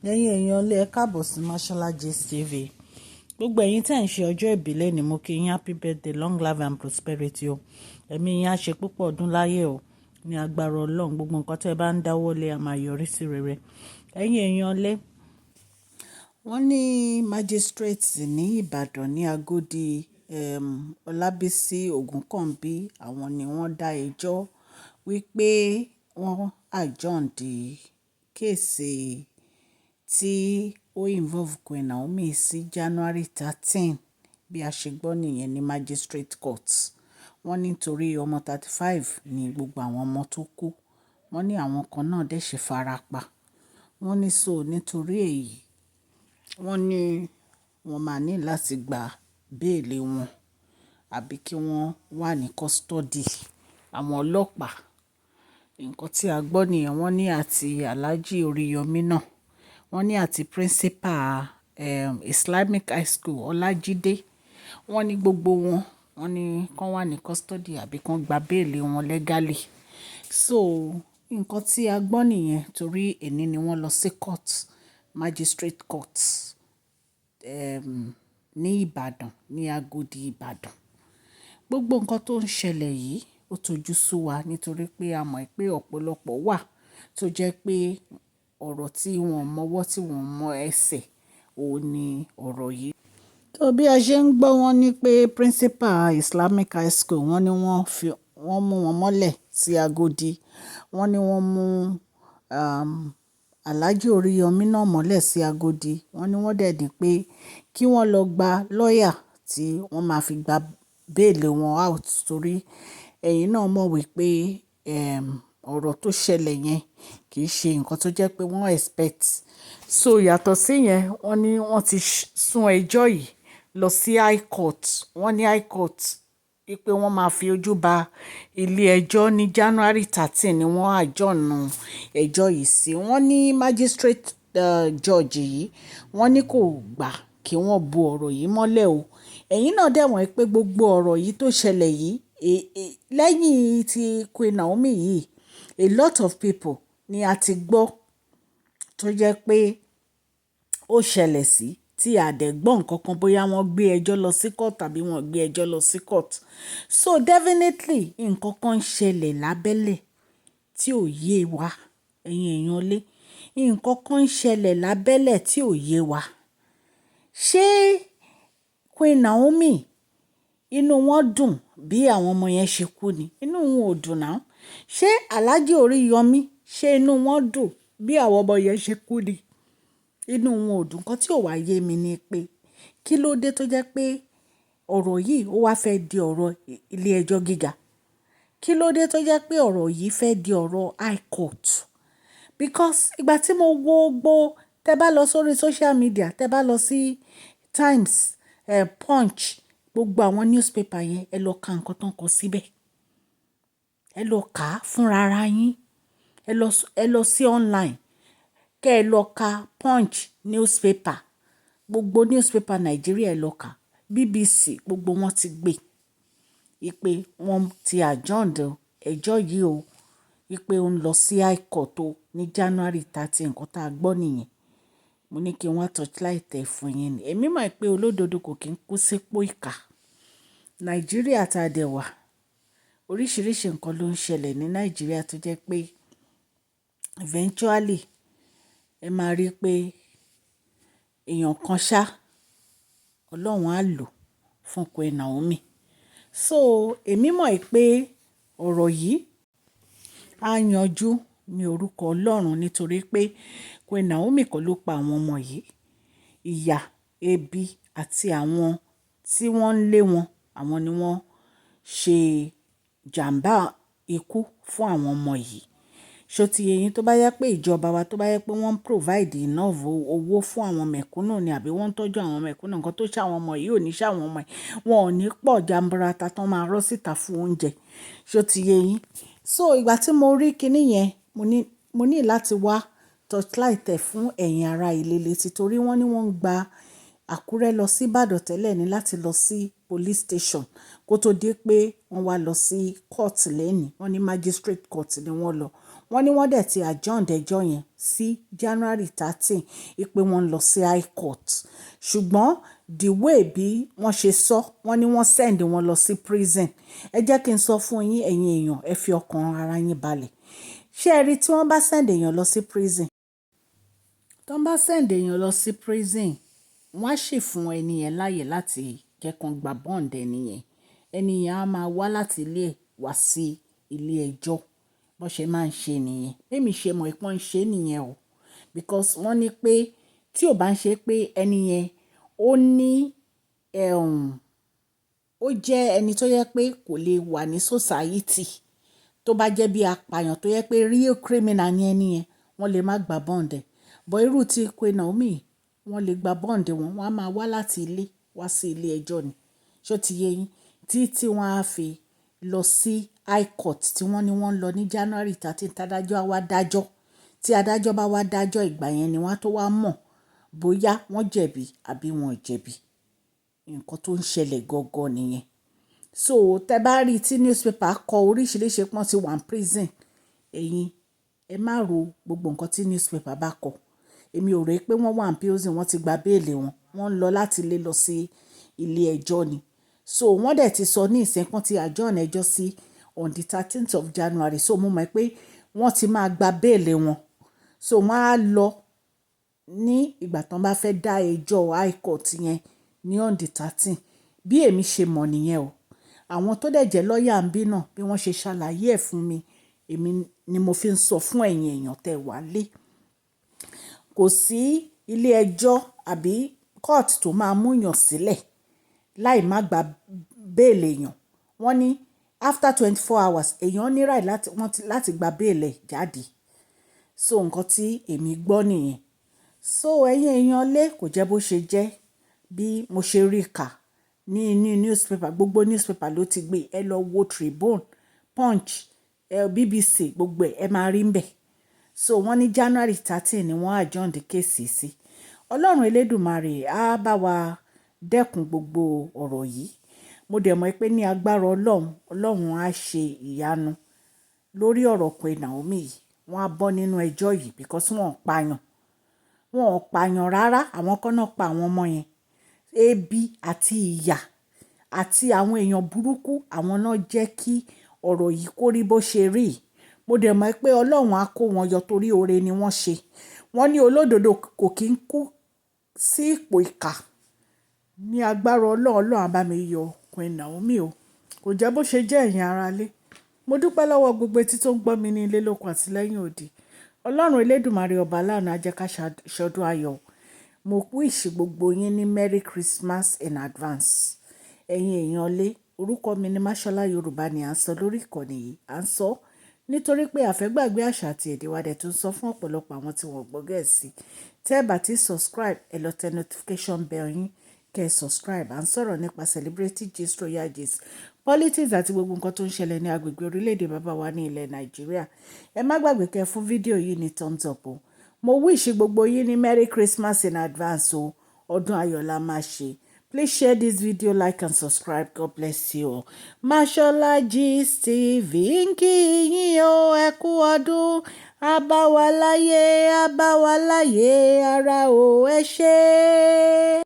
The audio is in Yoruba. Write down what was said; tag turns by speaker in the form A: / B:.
A: ẹ̀yin èèyàn ilé ẹ káàbọ̀ sí Mashola Gist TV. Gbogbo ẹ̀yin tẹ́ ń ṣe ọjọ́ ìbílẹ̀ ni mo kí yín happy birthday, long life and prosperity o. Ẹ̀mí yín á ṣe púpọ̀ ọdún láyé o, ní agbára Ọlọ́run. Gbogbo nǹkan tẹ́ ẹ bá ń dáwọ́ lé a máa yọrí sí rere. Ẹ̀yin èèyàn ilé, wọ́n ní magistrate ní Ìbàdàn ní Agodi Olabisi Ogunkanmi, àwọn ni wọ́n dá ẹjọ́ wípé wọ́n adjourn the kéèsì tí ó involve Queen Naomi sí January 13 bí a ṣe gbọ́ nìyẹn ní Magistrate Court. Wọ́n nítorí ọmọ 35 ní gbogbo àwọn ọmọ tó kú, wọ́n ní àwọn kan náà dẹ̀ ṣe farapa. Wọ́n ní so nítorí èyí wọ́n ní wọ́n máa ní láti gba béèlì wọn àbí kí wọ́n wà ní custody àwọn ọlọ́pàá. Nǹkan tí a gbọ́ nìyẹn, wọ́n ní àti Alhaji Oríyọmí náà, wọ́n ní àti principal Islamic High School Ọlájídé, wọ́n ní gbogbo wọn, wọ́n ní kán wà ní custody àbí kán gba béèlì wọn legally. So nǹkan tí a gbọ́ nìyẹn, torí èní ni wọ́n lọ sí court, Magistrate Court ní Ìbàdàn, ní Agodi Ìbàdàn. Gbogbo nǹkan tó ń ṣẹlẹ̀ yìí ó tojú sú wa nítorí pé a mọ̀ pé ọ̀pọ̀lọpọ̀ wà tó jẹ́ pé ọ̀rọ̀ tí wọ́n mọwọ́ tí wọ́n mọ ẹsẹ̀ òun ni ọ̀rọ̀ yìí. Tó bí a ṣe ń gbọ́ wọn ní pé principal Islamic High School wọ́n ní wọ́n mú wọn mọ́lẹ̀ sí Agodi, wọ́n ní wọ́n mú Alhaji Oríyọmí náà mọ́lẹ̀ sí Agodi, wọ́n ní wọ́n dẹ̀ ní pé kí wọ́n lọ gba lọ́ọ̀yà tí wọ́n máa fi gba béèlì wọn out, torí ẹ̀yin náà mọ̀ wípé ọ̀rọ̀ tó ṣẹlẹ̀ yẹn kì í ṣe nǹkan tó jẹ́ pé wọ́n expect. So yàtọ̀ sí yẹn, wọ́n ní wọ́n ti sún ẹjọ́ yìí lọ sí high court. Wọ́n ní high court wípé wọ́n máa fi ojú ba ilé ẹjọ́ ní January 13 ni wọ́n àjọ̀nù ẹjọ́ yìí sí. Wọ́n ní magistrate judge yìí, wọ́n ní kò gbà kí wọ́n bu ọ̀rọ̀ yìí mọ́lẹ̀ o. Ẹ̀yin náà dẹ̀ mọ̀ pé gbogbo ọ̀rọ̀ yìí tó ṣẹlẹ̀ yìí lẹ́yìn tí Queen Naomi yìí, a lot of people ni a ti gbọ́ tó jẹ́ pé ó ṣẹlẹ̀ sí tí a dẹ̀ gbọ́ nǹkan kan bóyá wọ́n gbé ẹjọ́ lọ sí court tàbí wọ́n gbé ẹjọ́ lọ sí court. So definitely nǹkan kan ń ṣẹlẹ̀ lábẹ́lẹ̀ tí ò yé wa, ẹ̀yin èèyàn lé. Nǹkan kan ń ṣẹlẹ̀ lábẹ́lẹ̀ tí ò yé wa. Ṣé Queen Naomi inú wọn dùn bí àwọn ọmọ yẹn ṣe kú ni? Inú wọn ò dùn náà. Ṣé Alhaji Oríyọmí, ṣé inú wọn dùn bí àwọn ọmọ yẹn ṣe kú ni? Inú wọn ò dùn. Nǹkan tí ò wá yé mi ni pé kí ló dé tó jẹ́ pé ọ̀rọ̀ yìí ó wá fẹ́ di ọ̀rọ̀ ilé ẹjọ́ gíga? Kí ló dé tó jẹ́ pé ọ̀rọ̀ yìí fẹ́ di ọ̀rọ̀ high court? Because ìgbà tí mo wo tẹ bá lọ sórí social media, tẹ bá lọ sí Times, Punch, gbogbo àwọn newspaper yẹn, ẹ lọ ka nǹkan tó ń kọ síbẹ̀. Ẹ lọ kà á fúnra ara yín. Ẹ lọ sí online, kẹ́ ẹ lọ ka Punch newspaper, gbogbo newspaper Nàìjíríà ẹ lọ kà. BBC gbogbo wọn ti gbé ìpè wọn ti adjourn ẹjọ́ yìí o, ìpè ó ń lọ sí high court o ní January 13. Nǹkan tá a gbọ́ nìyẹn. Mo ní kí wọ́n torchlight ẹ̀ fún yín ni. Èmi mọ̀ pé olódodo kò kí ń kú sípò ìkà. Nàìjíríà tá a dẹ̀ wà, oríṣiríṣi nǹkan ló ń ṣẹlẹ̀ ní Nàìjíríà tó jẹ́ pé eventually ẹ máa rí pé èèyàn kan ṣá Ọlọ́run á lò fún Queen Naomi. So èmi mọ̀ pé ọ̀rọ̀ yìí á yanjú ní orúkọ Ọlọ́run, nítorí pé Queen Naomi kọ́ ló pa àwọn ọmọ yìí. Ìyà, ebi àti àwọn tí wọ́n ń lé wọn, àwọn ni wọ́n ṣe jàǹbá ikú fún àwọn ọmọ yìí. Ṣó ti yé yín? Tó bá yẹ pé ìjọba wa, tó bá yẹ pé wọ́n provide enough owó fún àwọn mẹ̀kúnnù ni, àbí wọ́n ń tọ́jú àwọn mẹ̀kúnnù, nǹkan tó ṣàwọn ọmọ yìí ò ní ṣàwọn ọmọ yìí. Wọn ò ní pọ̀ jamburata tán máa rọ́ síta fún oúnjẹ. Ṣó ti yé yín? So ìgbà tí mo rí kinní yẹn, mo ní láti wá torchlight ẹ̀ fún ẹ̀yin ará ilé létí, torí wọ́n ní wọ́n ń gba Àkúrẹ́ lọ sí Ìbàdàn tẹ́lẹ̀ ní láti lọ sí police station kó tó dé pé wọ́n wá lọ sí court lẹ́ni. Wọ́n ní magistrate court ni wọ́n lọ. wọ́n ní wọ́n dẹ̀ ti adjourn ẹjọ́ yẹn sí January 13 ìpè wọ́n lọ sí high court ṣùgbọ́n the way bí wọ́n ṣe sọ wọ́n ní wọ́n send wọn lọ sí prison. Ẹ jẹ́ kí n sọ fún yín ẹ̀yin èèyàn, ẹ fi ọkàn ara yín balẹ̀. Ṣé ẹ rí tí wọ́n bá send èèyàn lọ sí prison? Tí wọ́n bá send èèyàn lọ sí prison, wọ́n á sì fún ẹni yẹn láàyè láti jẹ́ kán gba bond ẹni yẹn. Ẹni yẹn á máa wá láti ilé wá sí ilé ẹjọ́. Bó ṣe máa ń ṣe nìyẹn. Bẹ́ẹ̀mi ṣe mọ̀ ìpọ́n ṣe nìyẹn o. Because wọ́n ní pé tí ò bá ń ṣe pé ẹni yẹn ó ní ó jẹ́ ẹni tó yẹ pé kò lè wà ní society, tó bá jẹ́ bí apààyàn tó yẹ pé real criminal ni ẹni yẹn, wọ́n lè má gba bond ẹ̀. But irú tí Queen Naomi, wọ́n lè gba bond wọn, wọ́n á máa wá láti ilé wá sí ilé ẹjọ́ ni. Ṣó ti yé yín? Tí wọ́n á fi lọ sí high court tí wọ́n ní wọ́n lọ ní January 13 tádájọ́ á wá dájọ́. Tí adájọ́ bá wá dájọ́ ìgbà yẹn ni wọ́n á tó wá mọ̀ bóyá wọ́n jẹ̀bi àbí wọn ò jẹ̀bi. Nǹkan tó ń ṣẹlẹ̀ gangan nìyẹn. So tẹ bá rí tí newspaper kọ oríṣiríṣi pọ́n ti wà ní prison, ẹ̀yin ẹ má ro gbogbo nǹkan tí newspaper bá kọ. Èmi ò rò pé wọ́n wà ní prison, wọ́n ti gba béèlì wọn, wọ́n ń lọ láti ilé lọ sí ilé ẹjọ́ ni. So wọ́n dẹ̀ ti sọ ní ìsìn pọ́n ti adjourn ẹjọ́ sí on the 13th of January. So mo mọ̀ pé wọ́n ti máa gba béèlì wọn. So wọ́n á lọ ní ìgbà tán bá fẹ́ dá ẹjọ́ high court yẹn ní on the 13. Bí èmi ṣe mọ̀ nìyẹn o. Àwọn tó dẹ̀ jẹ́ lọ́ọ̀yà ń bí náà bí wọ́n ṣe ṣàlàyé ẹ̀ fún mi, èmi ni mo fi ń sọ fún ẹ̀yin èèyàn tẹ́ wà lé. Kò sí ilé ẹjọ́ àbí court tó máa mú yàn sílẹ̀ láì má gba béèlì èèyàn. Wọ́n ní after 24 hours èèyàn ní right láti gba béèlì jáde. So nǹkan tí èmi gbọ́ nìyẹn. So ẹ̀yin èèyàn lé kò jẹ́ bó ṣe jẹ́ bí mo ṣe rí kà ní newspaper. Gbogbo newspaper ló ti gbé. Ẹ lọ wo Tribune, Punch, BBC, gbogbo ẹ máa rí ń bẹ̀. So wọ́n ní January 13 ni wọ́n adjourn the case sí. Ọlọ́run Elédùmarè á bá wa dẹ́kun gbogbo ọ̀rọ̀ yìí. Mo dẹ̀ mọ̀ pé ní agbára Ọlọ́run á ṣe ìyanu lórí ọ̀rọ̀ Queen Naomi yìí. Wọ́n á bọ́ nínú ẹjọ́ yìí because wọ́n ò pààyàn. Wọ́n ò pààyàn rárá. Àwọn kan náà pa àwọn ọmọ yẹn. Ebi àti ìyà àti àwọn èèyàn burúkú, àwọn náà jẹ́ kí ọ̀rọ̀ yìí kó rí bó ṣe rí. Mo dẹ̀ mọ̀ pé Ọlọ́run á kó wọn yọ torí oore ni wọ́n ṣe. Wọ́n ní olódodo kò kí ń kú sí ipò ìkà. Ní agbára Ọlọ́run á bá mi yọ Queen Naomi o. Kò jẹ́ bó ṣe jẹ́ ẹ̀yin ará lé. Mo dúpẹ́ lọ́wọ́ gbogbo etí tó ń gbọ́ mi ní ilé lóko àti lẹ́yìn odi. Ọlọ́run Elédùmarè ọba aláàánú á jẹ́ ká ṣọdún ayọ̀. Mo wish gbogbo yín ní Merry Christmas in advance. Ẹ̀yin èèyàn lé, orúkọ mi ni Mashola Yorùbá ni à ń sọ lórí ìkànnì yìí. À ń sọ nítorí pé àfẹ́gbàgbé àṣà àti èdè wa dẹ̀ tún sọ fún ọ̀pọ̀lọpọ̀ àwọn tí wọ́n gbọ́ Gẹ̀ẹ́sì. Tẹ́ ẹ bá ti subscribe, ẹ lọ tẹ notification bell yín kẹ́ ẹ subscribe. À ń sọ̀rọ̀ nípa celebrity gist, royal gist, politics àti gbogbo nǹkan tó ń ṣẹlẹ̀ ní agbègbè orílẹ̀-èdè bàbá wa ní ilẹ̀ Nàìjíríà. Ẹ má gbàgbé kẹ́ ẹ fún fídíò yìí ní thumbs up o. Mo wish gbogbo yín ní Merry Christmas in advance o. Ọdún ayọ̀ la máa ṣe. Please share this video, like and subscribe. God bless you all. Mashola Gist TV ń kí yín o, ẹ kú ọdún. A bá wa láyé, a bá wa láyé, ara o, ẹ ṣé.